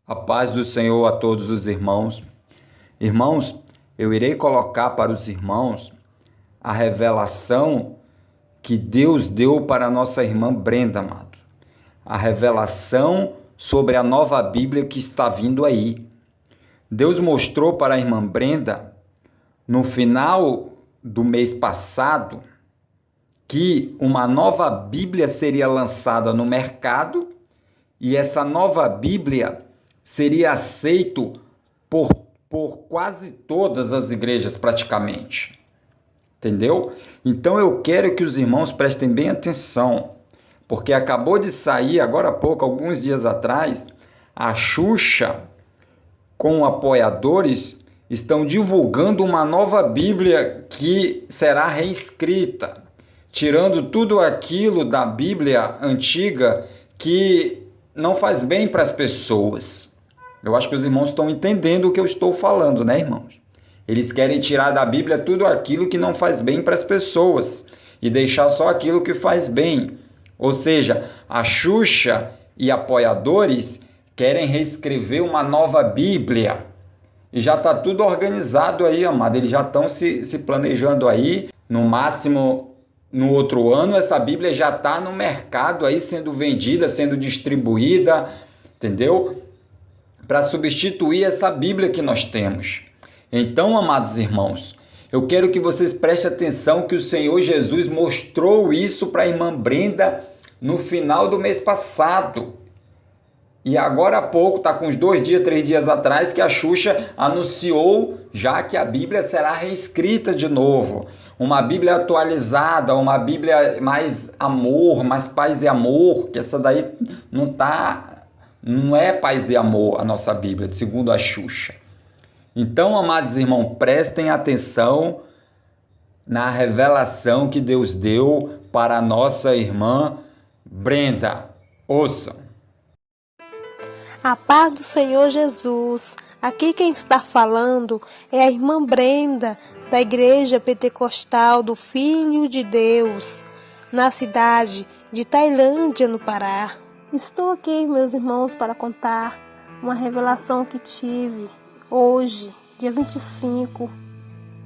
A paz do Senhor a todos os irmãos. Irmãos, eu irei colocar para os irmãos a revelação que Deus deu para a nossa irmã Brenda, amado. A revelação sobre a nova Bíblia que está vindo aí. Deus mostrou para a irmã Brenda, no final do mês passado, que uma nova Bíblia seria lançada no mercado e essa nova Bíblia seria aceito por quase todas as igrejas praticamente. Entendeu? Então eu quero que os irmãos prestem bem atenção, porque acabou de sair agora há pouco, alguns dias atrás, a Xuxa com apoiadores estão divulgando uma nova Bíblia que será reescrita, tirando tudo aquilo da Bíblia antiga que não faz bem para as pessoas. Eu acho que os irmãos estão entendendo o que eu estou falando, né, irmãos? Eles querem tirar da Bíblia tudo aquilo que não faz bem para as pessoas e deixar só aquilo que faz bem. Ou seja, a Xuxa e apoiadores querem reescrever uma nova Bíblia. E já está tudo organizado aí, amado. Eles já estão se planejando aí. No máximo, no outro ano, essa Bíblia já está no mercado aí, sendo vendida, sendo distribuída, entendeu? Para substituir essa Bíblia que nós temos. Então, amados irmãos, eu quero que vocês prestem atenção que o Senhor Jesus mostrou isso para a irmã Brenda no final do mês passado. E agora há pouco, está com uns 2 dias, 3 dias atrás, que a Xuxa anunciou já que a Bíblia será reescrita de novo. Uma Bíblia atualizada, uma Bíblia mais amor, mais paz e amor, que essa daí não é paz e amor a nossa Bíblia, segundo a Xuxa. Então, amados irmãos, prestem atenção na revelação que Deus deu para a nossa irmã Brenda. Ouçam. A paz do Senhor Jesus. Aqui quem está falando é a irmã Brenda, da Igreja Pentecostal do Filho de Deus, na cidade de Tailândia, no Pará. Estou aqui, meus irmãos, para contar uma revelação que tive hoje, dia 25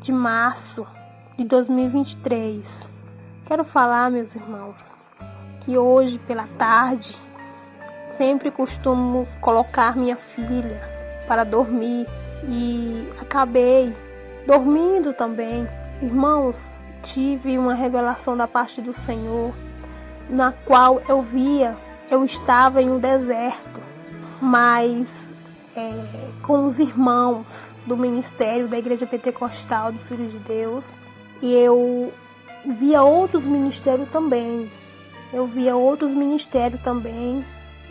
de março de 2023. Quero falar, meus irmãos, que hoje pela tarde sempre costumo colocar minha filha para dormir e acabei dormindo também. Irmãos, tive uma revelação da parte do Senhor, na qual eu estava em um deserto, mas com os irmãos do ministério da Igreja Pentecostal dos Filhos de Deus, e eu via outros ministérios também.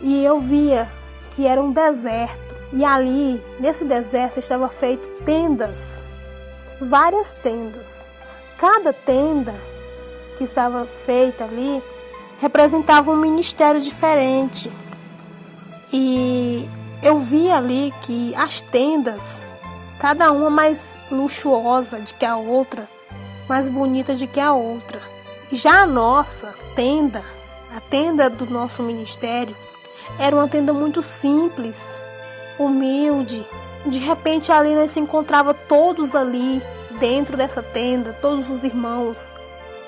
E eu via que era um deserto. E ali, nesse deserto, estava feito tendas, várias tendas. Cada tenda que estava feita ali representava um ministério diferente. E eu vi ali que as tendas, cada uma mais luxuosa do que a outra, mais bonita do que a outra. E já a nossa tenda, a tenda do nosso ministério, era uma tenda muito simples, humilde. De repente ali nós se encontrava todos ali dentro dessa tenda, todos os irmãos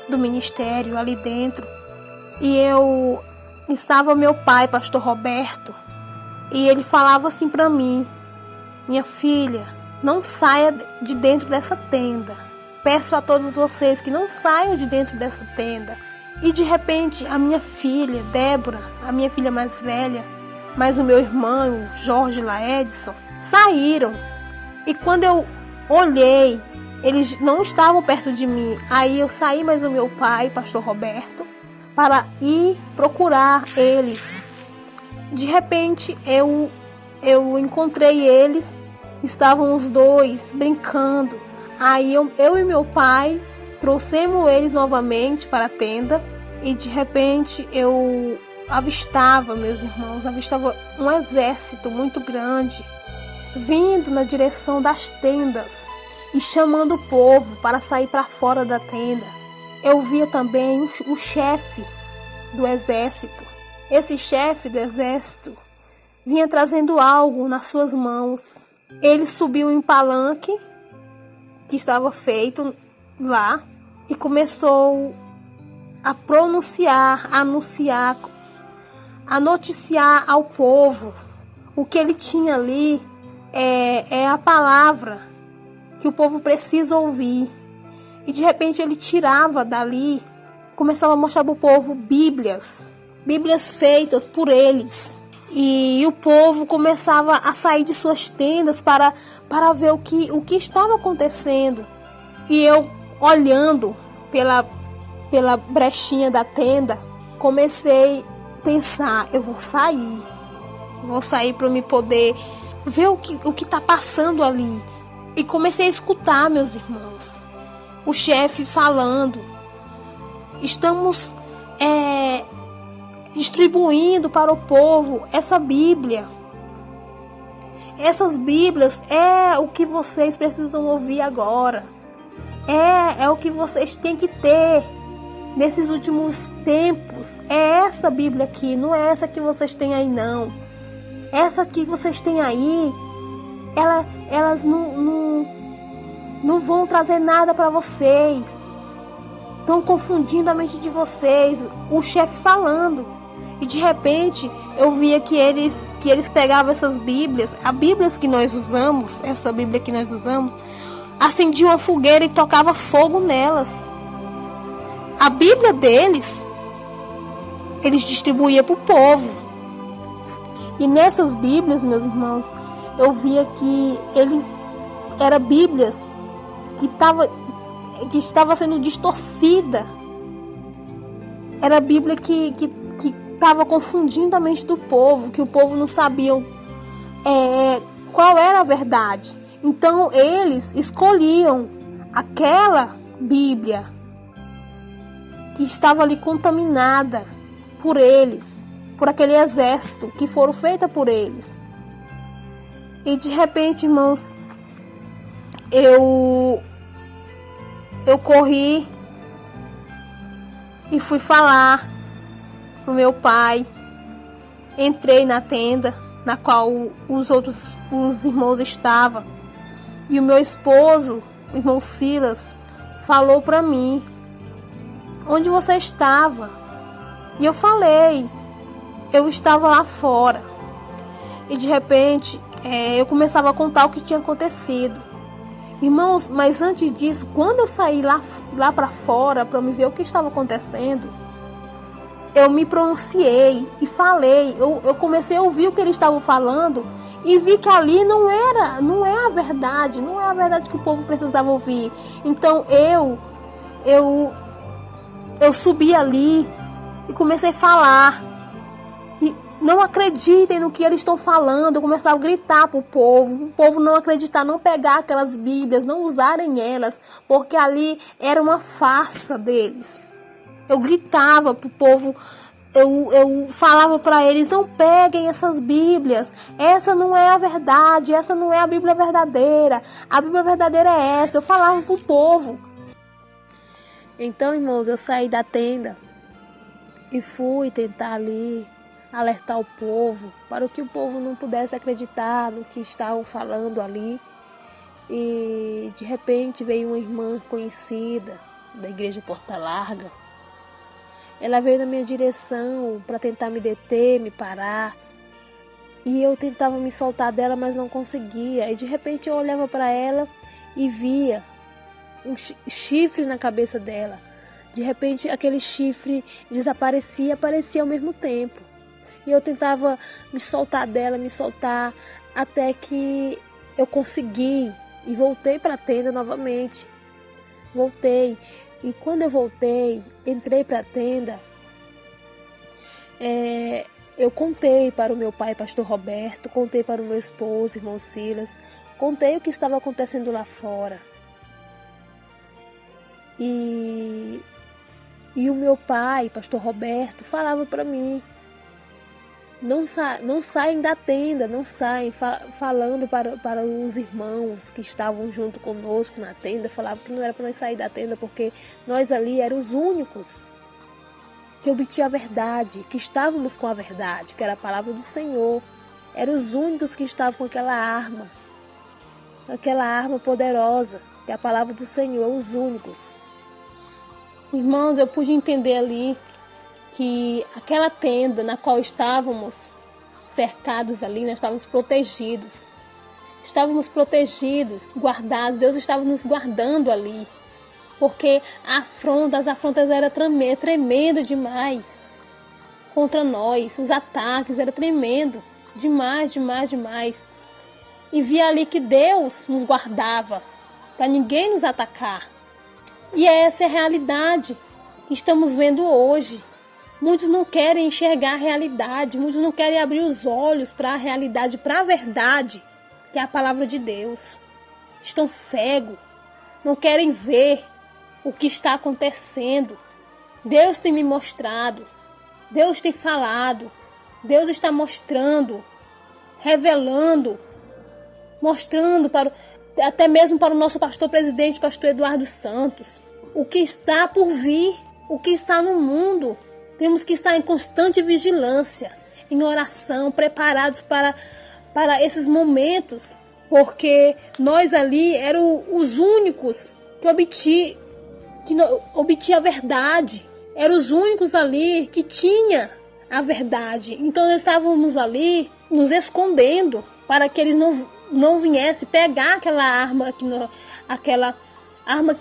do ministério ali dentro. E estava meu pai, pastor Roberto, e ele falava assim para mim: minha filha, não saia de dentro dessa tenda. Peço a todos vocês que não saiam de dentro dessa tenda. E de repente a minha filha, Débora, a minha filha mais velha, mais o meu irmão, Jorge Laedson, saíram. E quando eu olhei, eles não estavam perto de mim. Aí eu saí mais o meu pai, pastor Roberto, para ir procurar eles. De repente eu encontrei eles, estavam os dois brincando. Aí eu e meu pai trouxemos eles novamente para a tenda e de repente eu avistava, meus irmãos, um exército muito grande vindo na direção das tendas e chamando o povo para sair para fora da tenda. Eu via também o chefe do exército. Esse chefe do exército vinha trazendo algo nas suas mãos. Ele subiu em um palanque que estava feito lá e começou a pronunciar, a anunciar, a noticiar ao povo. O que ele tinha ali é a palavra que o povo precisa ouvir. E de repente ele tirava dali, começava a mostrar para o povo Bíblias feitas por eles. E o povo começava a sair de suas tendas para ver o que estava acontecendo. E eu, olhando pela brechinha da tenda, comecei a pensar, eu vou sair para me poder ver o que está passando ali. E comecei a escutar, meus irmãos, o chefe falando, estamos distribuindo para o povo essa Bíblia. Essas Bíblias é o que vocês precisam ouvir agora. É o que vocês têm que ter nesses últimos tempos. É essa Bíblia aqui, não é essa que vocês têm aí não. Essa que vocês têm aí, elas não vão trazer nada para vocês. Estão confundindo a mente de vocês. O chefe falando. E de repente eu via que eles pegavam essas Bíblias, a Bíblia que nós usamos, essa Bíblia que nós usamos, acendiam uma fogueira e tocava fogo nelas. A Bíblia deles, eles distribuíam para o povo. E nessas Bíblias, meus irmãos, eu via que era Bíblias que estava sendo distorcida. Era a Bíblia que estava confundindo a mente do povo, que o povo não sabia qual era a verdade. Então eles escolhiam aquela Bíblia que estava ali contaminada por eles, por aquele exército que foram feita por eles. E de repente, irmãos, eu corri e fui falar pro meu pai. Entrei na tenda na qual os irmãos estavam. E o meu esposo, o irmão Silas, falou para mim: onde você estava? E eu falei: eu estava lá fora. E de repente eu começava a contar o que tinha acontecido. Irmãos, mas antes disso, quando eu saí lá para fora para me ver o que estava acontecendo, eu me pronunciei e falei. Eu comecei a ouvir o que eles estavam falando e vi que ali não é a verdade, não é a verdade que o povo precisava ouvir. Então eu subi ali e comecei a falar. E não acreditem no que eles estão falando. Eu comecei a gritar para o povo não acreditar, não pegar aquelas Bíblias, não usarem elas, porque ali era uma farsa deles. Eu gritava para o povo, eu falava para eles: não peguem essas Bíblias, essa não é a verdade, essa não é a Bíblia verdadeira, a Bíblia verdadeira é essa. Eu falava para o povo. Então, irmãos, eu saí da tenda e fui tentar ali alertar o povo, para que o povo não pudesse acreditar no que estavam falando ali. E de repente veio uma irmã conhecida da igreja Porta Larga. Ela veio na minha direção para tentar me deter, me parar. E eu tentava me soltar dela, mas não conseguia. E de repente eu olhava para ela e via um chifre na cabeça dela. De repente aquele chifre desaparecia e aparecia ao mesmo tempo. E eu tentava me soltar dela, até que eu consegui. E voltei para a tenda novamente. Voltei. E quando eu voltei, entrei para a tenda, eu contei para o meu pai, pastor Roberto, contei para o meu esposo, irmão Silas, contei o que estava acontecendo lá fora. E o meu pai, pastor Roberto, falava para mim: não saem da tenda, não saem, falando para os irmãos que estavam junto conosco na tenda. Falavam que não era para nós sair da tenda, porque nós ali éramos os únicos que obtinha a verdade, que estávamos com a verdade, que era a palavra do Senhor. Eram os únicos que estavam com aquela arma poderosa, que é a palavra do Senhor, os únicos. Irmãos, eu pude entender ali que aquela tenda na qual estávamos cercados ali, nós estávamos protegidos. Estávamos protegidos, guardados, Deus estava nos guardando ali. Porque as afrontas eram tremendo demais contra nós. Os ataques eram tremendo, demais. E via ali que Deus nos guardava para ninguém nos atacar. E essa é a realidade que estamos vendo hoje. Muitos não querem enxergar a realidade, muitos não querem abrir os olhos para a realidade, para a verdade, que é a palavra de Deus. Estão cegos, não querem ver o que está acontecendo. Deus tem me mostrado, Deus tem falado, Deus está mostrando, revelando, mostrando até mesmo para o nosso pastor presidente, pastor Eduardo Santos, o que está por vir, o que está no mundo. Temos que estar em constante vigilância, em oração, preparados para esses momentos, porque nós ali éramos os únicos que obtinha a verdade. Eram os únicos ali que tinha a verdade. Então nós estávamos ali nos escondendo para que eles não viessem pegar aquela arma que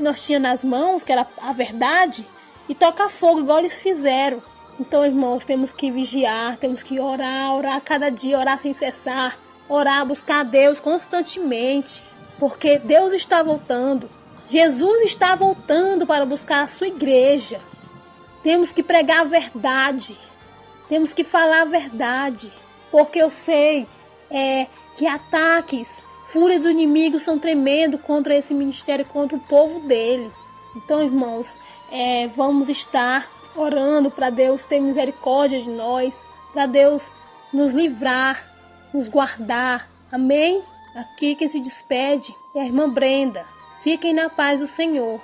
nós tínhamos nas mãos, que era a verdade, e tocar fogo, igual eles fizeram. Então, irmãos, temos que vigiar, temos que orar cada dia, orar sem cessar, orar, buscar a Deus constantemente, porque Deus está voltando. Jesus está voltando para buscar a sua igreja. Temos que pregar a verdade, temos que falar a verdade, porque eu sei que ataques, fúria do inimigo são tremendos contra esse ministério, contra o povo dele. Então, irmãos, vamos estar orando para Deus ter misericórdia de nós, para Deus nos livrar, nos guardar. Amém? Aqui quem se despede é a irmã Brenda. Fiquem na paz do Senhor.